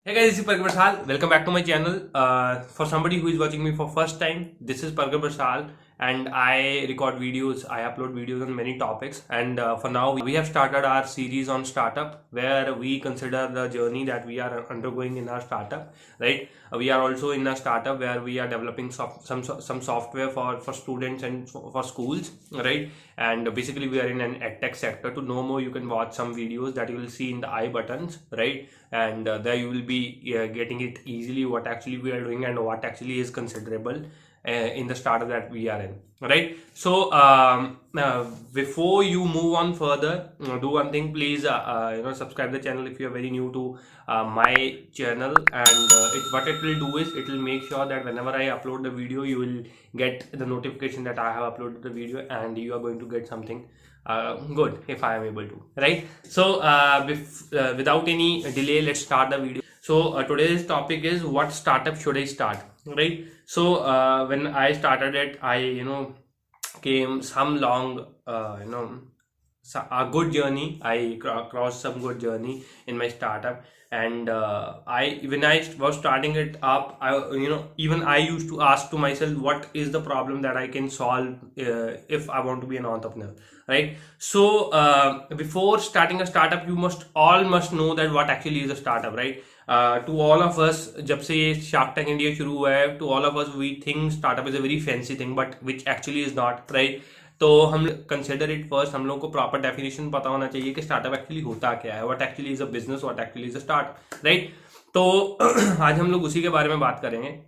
Hey guys, this is Pargar Barsal. Welcome back to my channel. For somebody who is watching me for first time, this is Pargar Barsal, and I record videos. I upload videos on many topics. And for now, we have started our series on startup, where we consider the journey that we are undergoing in our startup. Right? We are also in a startup where we are developing some software for students and for schools. Right? And basically, we are in an edtech sector. To know more, you can watch some videos that you will see in the I buttons. Right? And there you will be getting it easily what actually we are doing and what actually is considerable in the startup that we are in, right? So before you move on further, do one thing, please subscribe the channel if you are very new to my channel. And what it will do is it will make sure that whenever I upload the video, you will get the notification that I have uploaded the video, and you are going to get something good if I am able to, right? So without any delay, let's start the video. So today's topic is, what startup should I start, right? So when I started it, I came some long a good journey. I crossed some good journey in my startup. And I when I was starting it up, I even I used to ask to myself, what is the problem that I can solve if I want to be an entrepreneur, right? So before starting a startup, you must know that what actually is a startup, right? To all of us, जब से ये Shark Tank India शुरू हुआ है, to all of us we think startup is a very fancy thing, but which actually is not, right? तो हम consider it first, हम लोग को प्रॉपर डेफिनेशन पता होना चाहिए कि स्टार्टअप एक्चुअली होता क्या है, what actually is a business, what actually is a start, right? तो आज हम लोग उसी के बारे में बात करेंगे.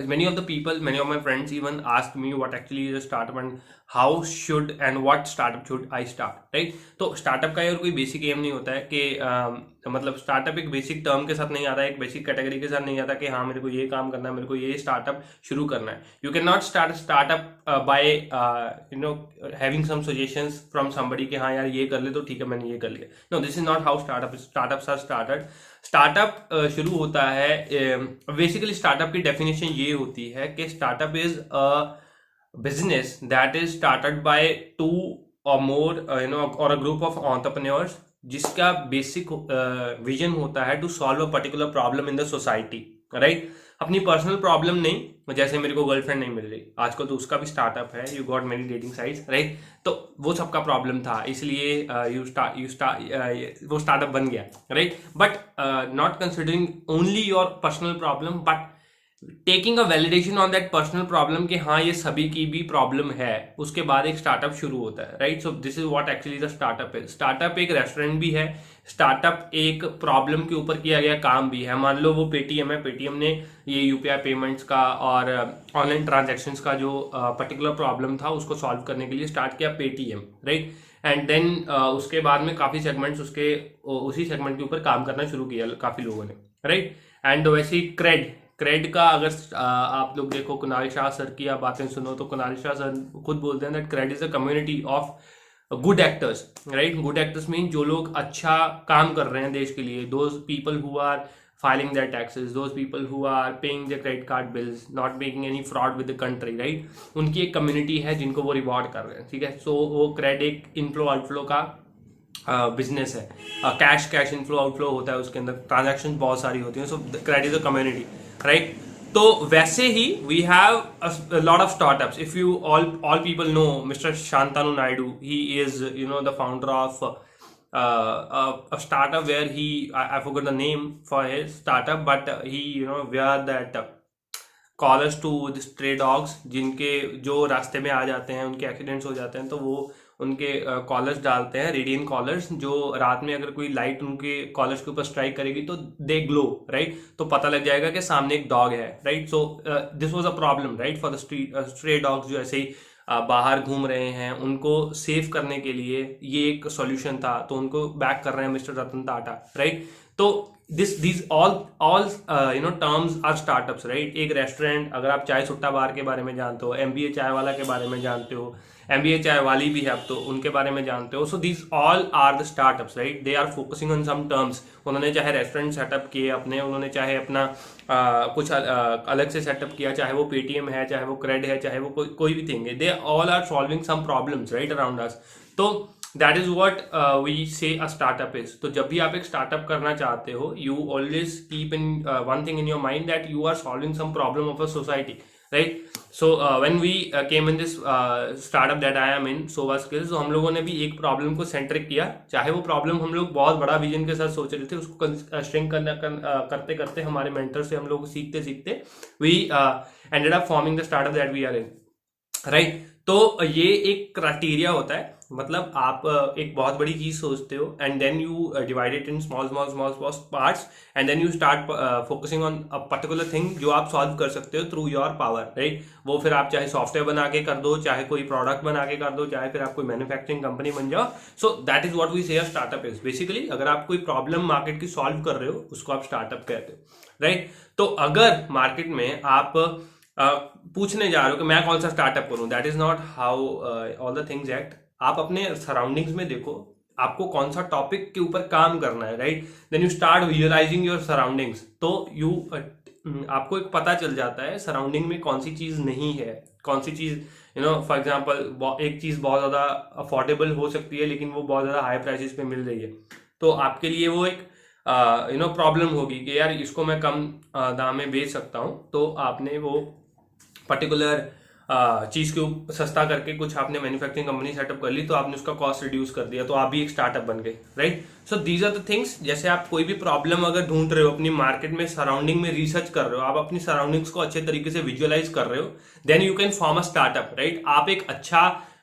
Many of my friends even asked me what actually is a startup and how should and what startup should I start, right? तो स्टार्टअप का और कोई बेसिक एम नहीं होता है कि मतलब स्टार्टअप एक बेसिक टर्म के साथ नहीं आता है, एक बेसिक कैटेगरी के साथ नहीं आता कि हाँ मेरे को ये काम करना है, मेरे को ये स्टार्टअप शुरू करना है. You can not start startup by having some suggestions from somebody कि हाँ यार ये कर ले तो ठीक है मैंने ये कर लिया. No, this is not how startups are started. Startup शुरू होता है, बेसिकली स्टार्टअप की डेफिनेशन ये होती है कि startup is a business that is started by two or more or a group of entrepreneurs, जिसका बेसिक विजन होता है to solve a particular problem in the society, right? अपनी पर्सनल प्रॉब्लम नहीं, जैसे मेरे को गर्लफ्रेंड नहीं मिल रही आजकल, तो उसका भी स्टार्टअप है, you got many dating sites, right? तो वो सबका प्रॉब्लम था, इसलिए वो स्टार्टअप बन गया, right? But not considering only your personal problem, but taking a validation on that personal problem कि हाँ ये सभी की भी प्रॉब्लम है, उसके बाद एक स्टार्टअप शुरू होता है, right? So this is what actually the startup है. स्टार्टअप एक रेस्टोरेंट भी है, स्टार्टअप एक प्रॉब्लम के ऊपर किया गया काम भी है. मान लो वो पेटीएम है, पेटीएम ने ये यूपीआई पेमेंट्स का और ऑनलाइन ट्रांजेक्शन्स का जो पर्टिकुलर प्रॉब्लम था उसको सॉल्व करने के लिए स्टार्ट किया पेटीएम, राइट? एंड देन उसके बाद में काफ़ी सेगमेंट्स उसी सेगमेंट के ऊपर काम करना शुरू किया काफ़ी लोगों ने, राइट? एंड वैसे ही क्रेड का अगर आप लोग देखो, कुणाल शाह सर की आप बातें सुनो तो कुणाल शाह सर खुद बोलते हैं that CRED is a community of good actors, right? Good actors mean जो लोग अच्छा काम कर रहे हैं देश के लिए, those people who are filing their taxes, those people who are paying their credit card bills, not making any fraud with the country, right? उनकी एक कम्युनिटी है जिनको वो रिवॉर्ड कर रहे हैं, ठीक है? सो वो क्रेड एक इनफ्लो आउटफ्लो का बिजनेस है. कैश इनफ्लो आउटफ्लो होता है, उसके अंदर ट्रांजैक्शन बहुत सारी होती हैं. So CRED is a community, right? तो वैसे ही we have lot of startups. If you all people know mister Shantanu Naidu, he is the founder of a startup where I forgot the name for his startup, but he wear that collars to the stray dogs, जिनके जो रास्ते में आ जाते हैं, उनके accidents हो जाते हैं, तो वो उनके कॉलर्स डालते हैं, रेडियन कॉलर्स, जो रात में अगर कोई लाइट उनके कॉलर्स के ऊपर स्ट्राइक करेगी तो दे ग्लो, राइट? तो पता लग जाएगा कि सामने एक डॉग है, right? So this was a problem, right, for the stray dogs जो ऐसे ही बाहर घूम रहे हैं, उनको सेव करने के लिए ये एक सॉल्यूशन था. तो उनको बैक कर रहे हैं मिस्टर रतन टाटा, राइट? तो these all terms are startups, right? एक रेस्टोरेंट, अगर आप चाय सुट्टा बार के बारे में जानते हो, एमबीए चाय वाला के बारे में जानते हो, एमबीए चाय वाली भी है अब तो, उनके बारे में जानते हो. So these all are the startups, right? They are focusing on some terms. उन्होंने चाहे रेस्टोरेंट सेटअप किए अपने, उन्होंने चाहे अपना कुछ अलग से सेटअप किया, चाहे वो पेटीएम है, चाहे वो क्रेड है, चाहे वो कोई भी थिंग है, they all are solving some problems, right, around us. तो दैट इज वॉट वी से अ स्टार्टअप इज। तो जब भी आप एक स्टार्टअप करना चाहते हो, you always keep in one thing in your mind that you are solving some problem of a society, right. So when we came in this startup that I am in Sova skills, तो हम लोगों ने भी एक problem को centric किया, चाहे वो प्रॉब्लम हम लोग बहुत बड़ा विजन के साथ सोच रहे थे, उसको श्रिंक करते करते हमारे मेंटर से हम लोग सीखते सीखते we ended up forming the startup that we are in, right. तो ये एक क्राइटेरिया होता है, मतलब आप एक बहुत बड़ी चीज सोचते हो and then you divide it in small small small small parts and then you start focusing on a particular thing जो आप सॉल्व कर सकते हो थ्रू योर पावर, राइट। वो फिर आप चाहे सॉफ्टवेयर बना के कर दो, चाहे कोई प्रोडक्ट बना के कर दो, चाहे फिर आप कोई मैन्युफैक्चरिंग कंपनी बन जाओ। So that is what we say startup is. Basically अगर आप कोई प्रॉब्लम मार्केट की सॉल्व कर रहे हो, उसको आप स्टार्टअप कहते हो, राइट। तो अगर मार्केट में आप पूछने जा रहे हो कि मैं कौन सा स्टार्टअप करूं, that is not how all the things act. आप अपने सराउंडिंग्स में देखो आपको कौन सा टॉपिक के ऊपर काम करना है, right. Then you start visualizing your surroundings. तो यू आपको एक पता चल जाता है सराउंडिंग में कौन सी चीज नहीं है, कौन सी चीज फॉर एग्जाम्पल एक चीज बहुत ज्यादा अफोर्डेबल हो सकती है लेकिन वो बहुत ज्यादा हाई प्राइसेस पे मिल रही है, तो आपके लिए वो एक प्रॉब्लम होगी कि यार इसको मैं कम दाम में बेच सकता हूँ। तो आपने वो पर्टिकुलर चीज को सस्ता करके कुछ आपने मैन्युफैक्चरिंग कंपनी सेटअप कर ली, तो आपने उसका कॉस्ट रिड्यूस कर दिया, तो आप भी एक स्टार्टअप बन गए, right. So these are the things. जैसे आप कोई भी प्रॉब्लम अगर ढूंढ रहे हो अपनी मार्केट में, सराउंडिंग में रिसर्च कर रहे हो, आप अपनी सराउंडिंग्स को अच्छे तरीके से विजुअलाइज कर रहे हो, then you can form a startup, right. आप एक अच्छा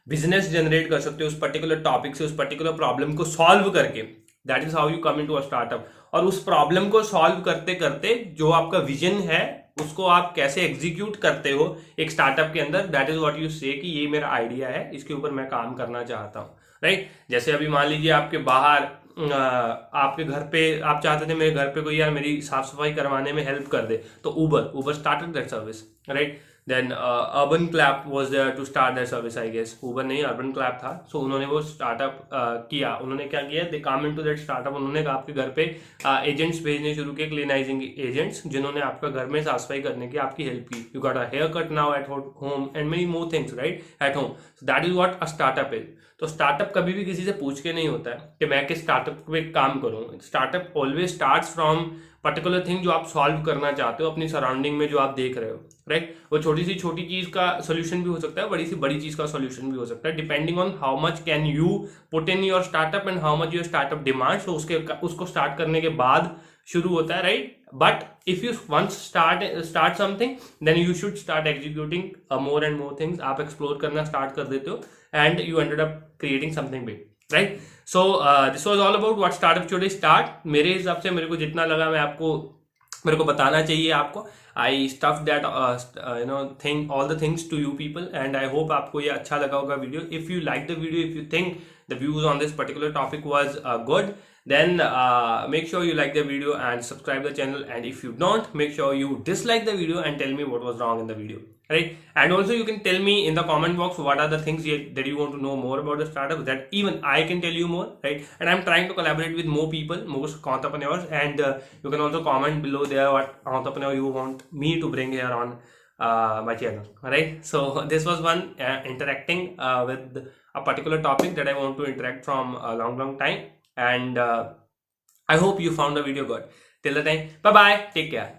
बिजनेस जनरेट कर सकते हो उस पर्टिकुलर टॉपिक से, उस पर्टिकुलर प्रॉब्लम को सॉल्व करके। That is how you come into a startup. और उस प्रॉब्लम को सॉल्व करते करते जो आपका विजन है उसको आप कैसे एग्जीक्यूट करते हो एक स्टार्टअप के अंदर, दैट इज व्हाट यू से कि ये मेरा आइडिया है, इसके ऊपर मैं काम करना चाहता हूँ, राइट। जैसे अभी मान लीजिए आपके बाहर आपके घर पे आप चाहते थे मेरे घर पे कोई यार मेरी साफ सफाई करवाने में हेल्प कर दे, तो Uber started that service, right. Then Urban Clap was there to start that service, I guess Uber नहीं अर्बन क्लैप था। सो उन्होंने वो स्टार्टअप किया। उन्होंने क्या किया, दे कम इनटू दैट स्टार्टअप। उन्होंने आपके घर पे एजेंट्स भेजने शुरू किए, क्लीनाइजिंग एजेंट्स, जिन्होंने आपका घर में साफ सफाई करने की आपकी हेल्प की। You got a haircut now at home and many more things, right, at home. So that is what a startup is. तो स्टार्टअप कभी भी किसी से पूछ के नहीं होता है कि मैं किस स्टार्टअप पे काम करूं। Startup always starts from particular thing जो आप सॉल्व करना चाहते हो अपनी सराउंडिंग में, जो आप देख रहे हो, राइट। वो छोटी सी छोटी चीज का सोल्यूशन भी हो सकता है, बड़ी सी बड़ी चीज का सोल्यूशन भी हो सकता है, depending on how much can you put in your startup and how much your startup demands. तो उसको स्टार्ट करने के बाद शुरू होता है, right. But if you once start something then you should start executing more and more things. आप explore करना स्टार्ट कर देते हो and you ended up creating something big, right. So this was all about what startup should start. मेरे हिसाब से मेरे को जितना लगा मैं आपको मेरे को बताना चाहिए आपको। I stuff that thing all the things to you people and I hope आपको ये अच्छा लगा होगा वीडियो। If you like the video, if you think the views on this particular topic was good, then make sure you like the video and subscribe the channel, and if you don't, make sure you dislike the video and tell me what was wrong in the video, right. And also you can tell me in the comment box what are the things that you want to know more about the startup, that even I can tell you more, right. And I'm trying to collaborate with more people, more entrepreneurs, and you can also comment below there what entrepreneur you want me to bring here on my channel, right. So this was one interacting with a particular topic that I want to interact from a long time, and I hope you found the video good. Till the time, bye bye, take care.